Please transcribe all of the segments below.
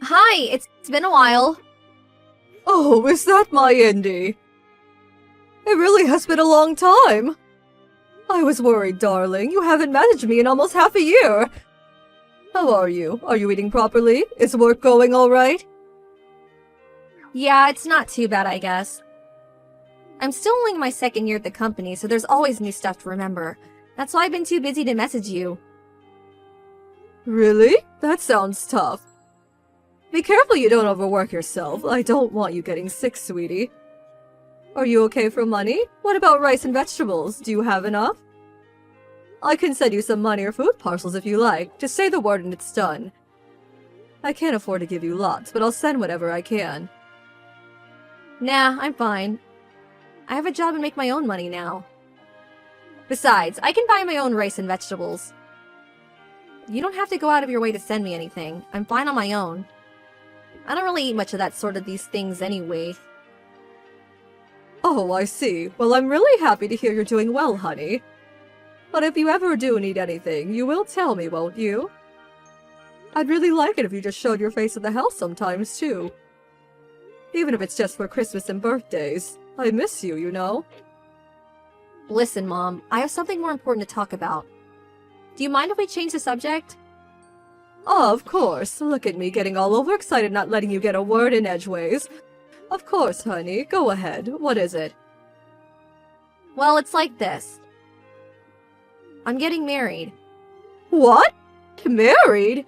Hi, it's been a while. Oh, is that my Indy? It really has been a long time. I was worried, darling. You haven't messaged me in almost half a year. How are you? Are you eating properly? Is work going all right? Yeah, it's not too bad, I guess. I'm still only in my second year at the company, so there's always new stuff to remember. That's why I've been too busy to message you. Really? That sounds tough. Be careful you don't overwork yourself. I don't want you getting sick, sweetie. Are you okay for money? What about rice and vegetables? Do you have enough? I can send you some money or food parcels if you like. Just say the word and it's done. I can't afford to give you lots, but I'll send whatever I can. Nah, I'm fine. I have a job and make my own money now. Besides, I can buy my own rice and vegetables. You don't have to go out of your way to send me anything. I'm fine on my own. I don't really eat much of that sort of these things anyway. Oh, I see. Well, I'm really happy to hear you're doing well, honey. But if you ever do need anything, you will tell me, won't you? I'd really like it if you just showed your face at the house sometimes, too. Even if it's just for Christmas and birthdays. I miss you, you know? Listen, Mom, I have something more important to talk about. Do you mind if we change the subject? Oh, of course. Look at me getting all overexcited not letting you get a word in edgeways. Of course, honey. Go ahead. What is it? Well, it's like this. I'm getting married. What? Married?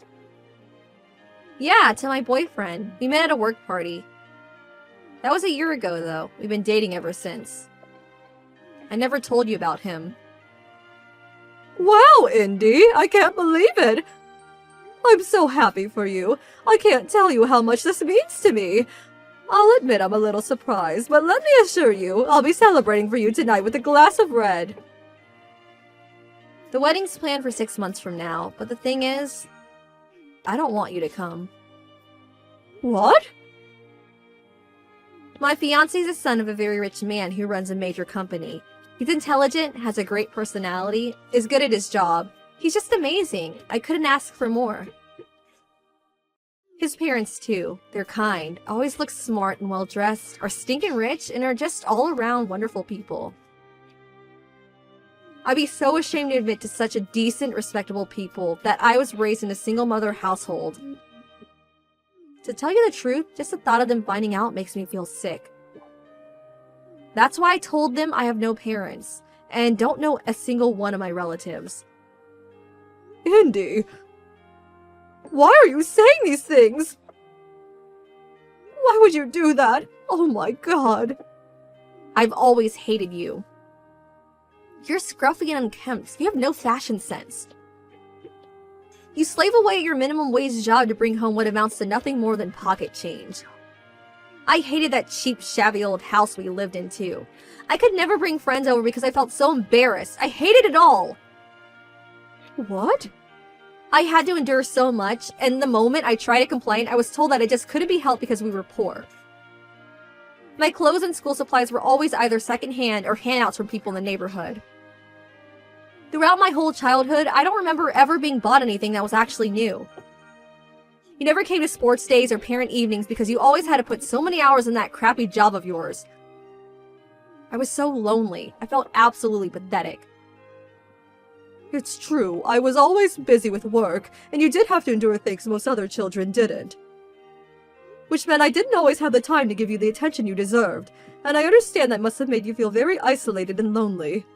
Yeah, to my boyfriend. We met at a work party. That was a year ago, though. We've been dating ever since. I never told you about him. Wow, Indy! I can't believe it! I'm so happy for you. I can't tell you how much this means to me. I'll admit I'm a little surprised, but let me assure you, I'll be celebrating for you tonight with a glass of red. The wedding's planned for 6 months from now, but the thing is, I don't want you to come. What? My fiancé's the son of a very rich man who runs a major company. He's intelligent, has a great personality, is good at his job. He's just amazing. I couldn't ask for more. His parents, too. They're kind, always look smart and well-dressed, are stinking rich, and are just all-around wonderful people. I'd be so ashamed to admit to such a decent, respectable people that I was raised in a single-mother household. To tell you the truth, just the thought of them finding out makes me feel sick. That's why I told them I have no parents, and don't know a single one of my relatives. Indy, why are you saying these things? Why would you do that? Oh my god. I've always hated you. You're scruffy and unkempt. You have no fashion sense. You slave away at your minimum wage job to bring home what amounts to nothing more than pocket change. I hated that cheap, shabby old house we lived in, too. I could never bring friends over because I felt so embarrassed. I hated it all. What? I had to endure so much, and the moment I tried to complain, I was told that it just couldn't be helped because we were poor. My clothes and school supplies were always either secondhand or handouts from people in the neighborhood. Throughout my whole childhood, I don't remember ever being bought anything that was actually new. You never came to sports days or parent evenings because you always had to put so many hours in that crappy job of yours. I was so lonely. I felt absolutely pathetic. It's true, I was always busy with work, and you did have to endure things most other children didn't. Which meant I didn't always have the time to give you the attention you deserved, and I understand that must have made you feel very isolated and lonely.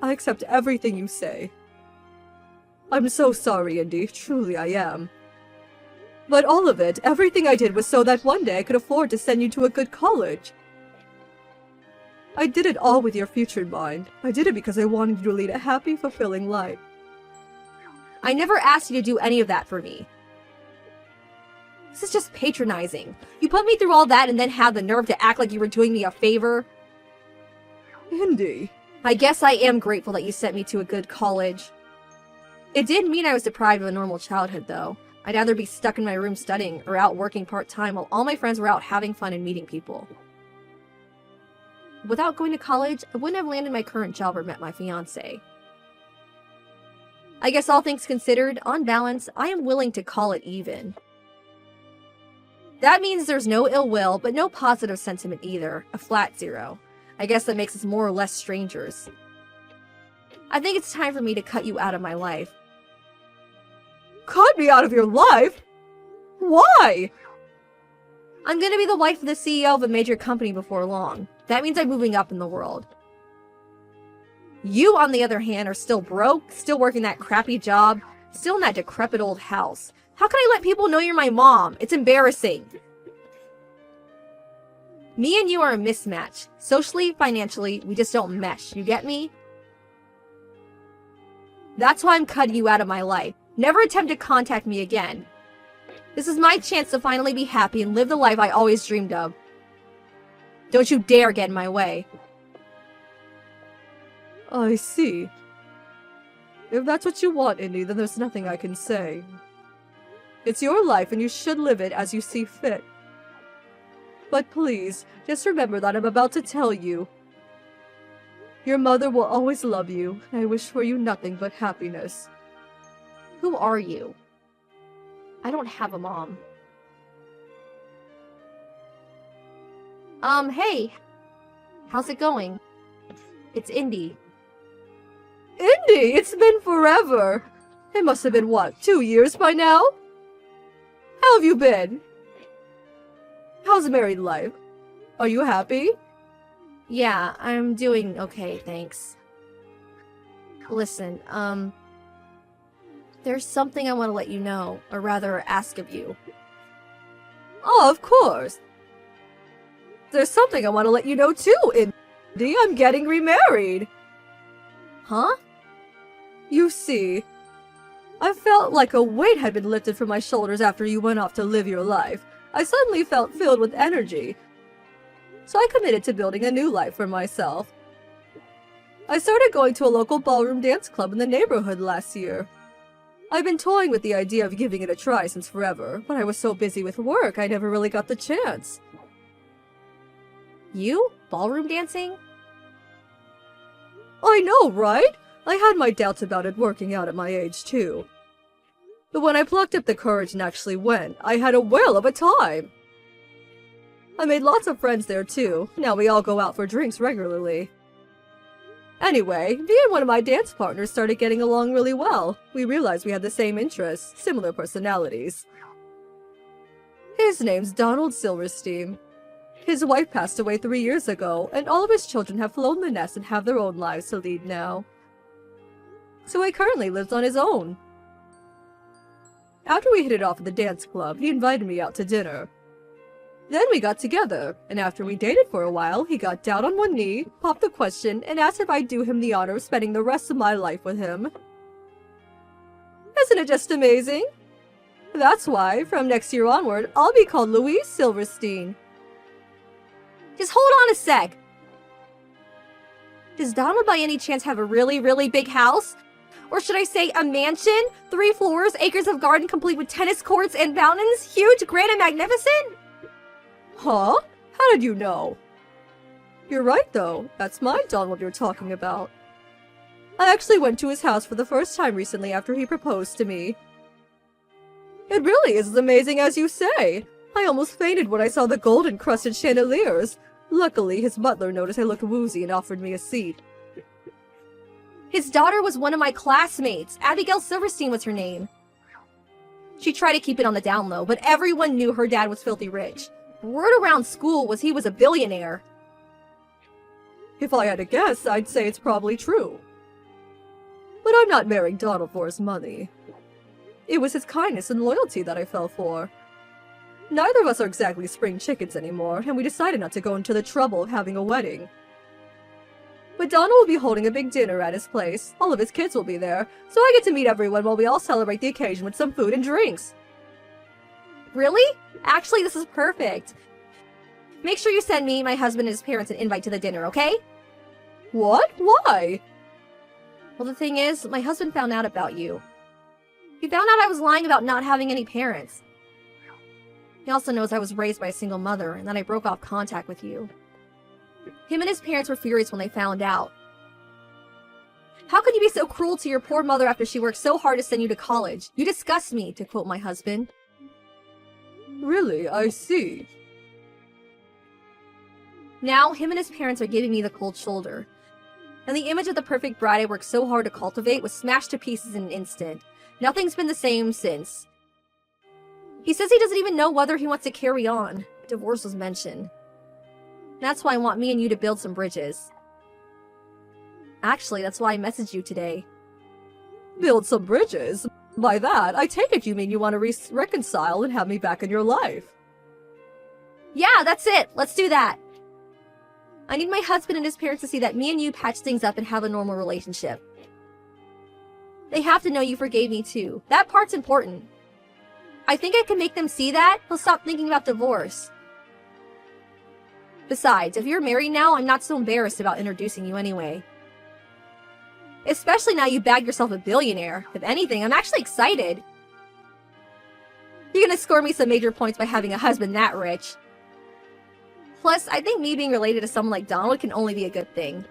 I accept everything you say. I'm so sorry, Indy, truly I am. But all of it, everything I did was so that one day I could afford to send you to a good college. I did it all with your future in mind. I did it because I wanted you to lead a happy, fulfilling life. I never asked you to do any of that for me. This is just patronizing. You put me through all that and then have the nerve to act like you were doing me a favor? Indy. I guess I am grateful that you sent me to a good college. It did mean I was deprived of a normal childhood, though. I'd either be stuck in my room studying or out working part-time while all my friends were out having fun and meeting people. Without going to college, I wouldn't have landed my current job or met my fiancé. I guess all things considered, on balance, I am willing to call it even. That means there's no ill will, but no positive sentiment either. A flat 0. I guess that makes us more or less strangers. I think it's time for me to cut you out of my life. Cut me out of your life? Why? I'm gonna be the wife of the CEO of a major company before long. That means I'm moving up in the world. You, on the other hand, are still broke, still working that crappy job, still in that decrepit old house. How can I let people know you're my mom? It's embarrassing. Me and you are a mismatch. Socially, financially, we just don't mesh. You get me? That's why I'm cutting you out of my life. Never attempt to contact me again. This is my chance to finally be happy and live the life I always dreamed of. Don't you dare get in my way. I see. If that's what you want, Indy, then there's nothing I can say. It's your life and you should live it as you see fit. But please, just remember that I'm about to tell you. Your mother will always love you, and I wish for you nothing but happiness. Who are you? I don't have a mom. Hey. How's it going? It's Indy. Indy, it's been forever. It must have been, what, 2 years by now? How have you been? How's married life? Are you happy? Yeah, I'm doing okay, thanks. Listen, there's something I want to let you know, or rather ask of you. Oh, of course. There's something I want to let you know too, Indy. I'm getting remarried. Huh? You see, I felt like a weight had been lifted from my shoulders after you went off to live your life. I suddenly felt filled with energy. So I committed to building a new life for myself. I started going to a local ballroom dance club in the neighborhood last year. I've been toying with the idea of giving it a try since forever, but I was so busy with work I never really got the chance. You? Ballroom dancing? I know, right? I had my doubts about it working out at my age, too. But when I plucked up the courage and actually went, I had a whale of a time. I made lots of friends there, too. Now we all go out for drinks regularly. Anyway, me and one of my dance partners started getting along really well. We realized we had the same interests, similar personalities. His name's Donald Silverstein. His wife passed away 3 years ago, and all of his children have flown the nest and have their own lives to lead now. So he currently lives on his own. After we hit it off at the dance club, he invited me out to dinner. Then we got together, and after we dated for a while, he got down on one knee, popped the question, and asked if I'd do him the honor of spending the rest of my life with him. Isn't it just amazing? That's why, from next year onward, I'll be called Louise Silverstein. Just hold on a sec. Does Donald by any chance have a really, really big house? Or should I say a mansion? 3 floors, acres of garden complete with tennis courts and fountains? Huge, grand, and magnificent? Huh? How did you know? You're right, though. That's my Donald you're talking about. I actually went to his house for the first time recently after he proposed to me. It really is as amazing as you say. I almost fainted when I saw the gold-encrusted chandeliers. Luckily, his butler noticed I looked woozy and offered me a seat. His daughter was one of my classmates. Abigail Silverstein was her name. She tried to keep it on the down low, but everyone knew her dad was filthy rich. Word around school was he was a billionaire. If I had to guess, I'd say it's probably true. But I'm not marrying Donald for his money. It was his kindness and loyalty that I fell for. Neither of us are exactly spring chickens anymore, and we decided not to go into the trouble of having a wedding. But Donald will be holding a big dinner at his place. All of his kids will be there, so I get to meet everyone while we all celebrate the occasion with some food and drinks. Really? Actually, this is perfect. Make sure you send me, my husband, and his parents an invite to the dinner, okay? What? Why? Well, the thing is, my husband found out about you. He found out I was lying about not having any parents. He also knows I was raised by a single mother and that I broke off contact with you. Him and his parents were furious when they found out. How could you be so cruel to your poor mother after she worked so hard to send you to college? You disgust me, to quote my husband. Really, I see. Now, him and his parents are giving me the cold shoulder. And the image of the perfect bride I worked so hard to cultivate was smashed to pieces in an instant. Nothing's been the same since. He says he doesn't even know whether he wants to carry on. Divorce was mentioned. That's why I want me and you to build some bridges. Actually, that's why I messaged you today. Build some bridges? By that, I take it you mean you want to reconcile and have me back in your life. Yeah, that's it. Let's do that. I need my husband and his parents to see that me and you patch things up and have a normal relationship. They have to know you forgave me too. That part's important. I think I can make them see that. They'll stop thinking about divorce. Besides, if you're married now, I'm not so embarrassed about introducing you anyway. Especially now you bagged yourself a billionaire. If anything, I'm actually excited. You're gonna score me some major points by having a husband that rich. Plus, I think me being related to someone like Donald can only be a good thing.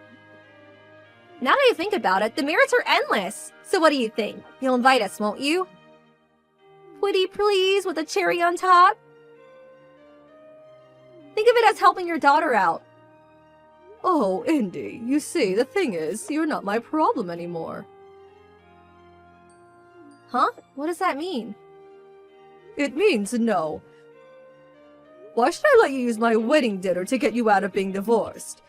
Now that I think about it, the merits are endless. So what do you think? You'll invite us, won't you? Pretty please, with a cherry on top? Think of it as helping your daughter out. Oh, Indy, you see, the thing is, you're not my problem anymore. Huh? What does that mean? It means no. Why should I let you use my wedding dinner to get you out of being divorced?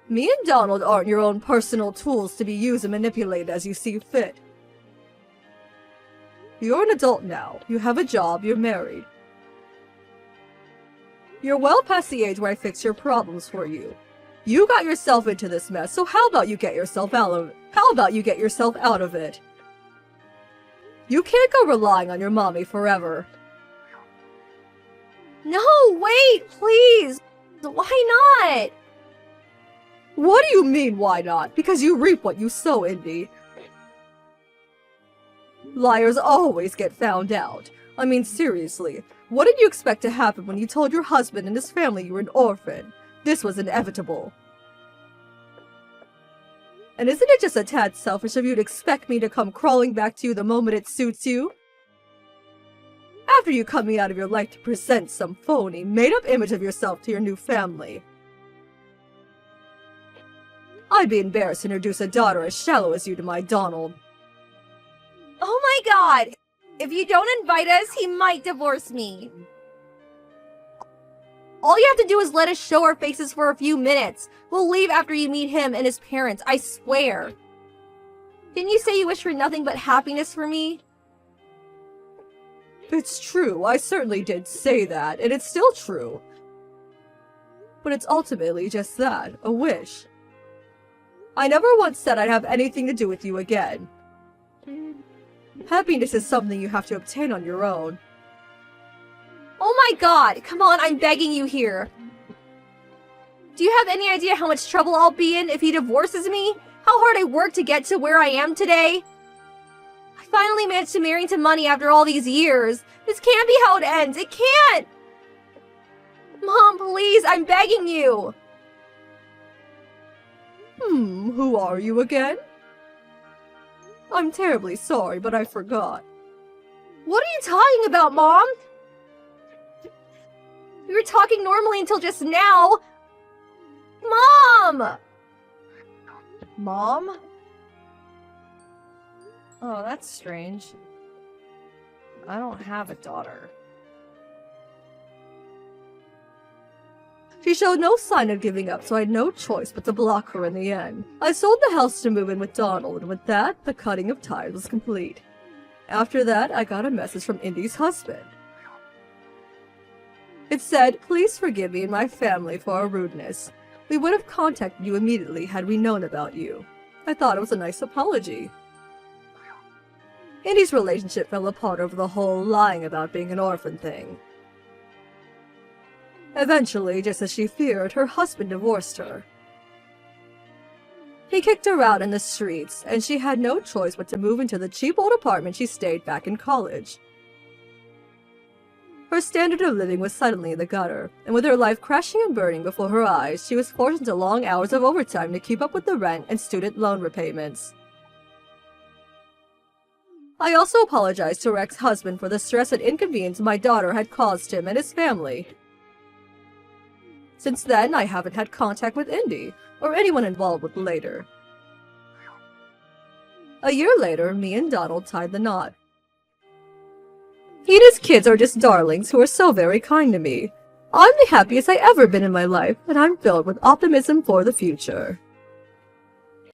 Me and Donald aren't your own personal tools to be used and manipulated as you see fit. You're an adult now. You have a job, you're married. You're well past the age where I fix your problems for you. You got yourself into this mess, so how about you get yourself out of it? How about you get yourself out of it? You can't go relying on your mommy forever. No, wait, please. Why not? What do you mean, why not? Because you reap what you sow, Indy. Liars always get found out. I mean, seriously, what did you expect to happen when you told your husband and his family you were an orphan? This was inevitable. And isn't it just a tad selfish of you to expect me to come crawling back to you the moment it suits you? After you cut me out of your life to present some phony, made-up image of yourself to your new family. I'd be embarrassed to introduce a daughter as shallow as you to my Donald. Oh my god! If you don't invite us, he might divorce me. All you have to do is let us show our faces for a few minutes. We'll leave after you meet him and his parents, I swear. Didn't you say you wish for nothing but happiness for me? It's true, I certainly did say that, and it's still true. But it's ultimately just that, a wish. I never once said I'd have anything to do with you again. Happiness is something you have to obtain on your own. Oh my god, come on, I'm begging you here. Do you have any idea how much trouble I'll be in if he divorces me? How hard I worked to get to where I am today? I finally managed to marry into money after all these years. This can't be how it ends, it can't! Mom, please, I'm begging you! Who are you again? I'm terribly sorry, but I forgot. What are you talking about, Mom? We were talking normally until just now. Mom! Mom? Oh, that's strange. I don't have a daughter. She showed no sign of giving up, so I had no choice but to block her in the end. I sold the house to move in with Donald, and with that, the cutting of ties was complete. After that, I got a message from Indy's husband. It said, "Please forgive me and my family for our rudeness. We would have contacted you immediately had we known about you." I thought it was a nice apology. Indy's relationship fell apart over the whole lying about being an orphan thing. Eventually, just as she feared, her husband divorced her. He kicked her out in the streets, and she had no choice but to move into the cheap old apartment she stayed back in college. Her standard of living was suddenly in the gutter, and with her life crashing and burning before her eyes, she was forced into long hours of overtime to keep up with the rent and student loan repayments. I also apologized to her ex-husband for the stress and inconvenience my daughter had caused him and his family. Since then, I haven't had contact with Indy, or anyone involved with Later. A year later, me and Donald tied the knot. He and his kids are just darlings who are so very kind to me. I'm the happiest I've ever been in my life, and I'm filled with optimism for the future.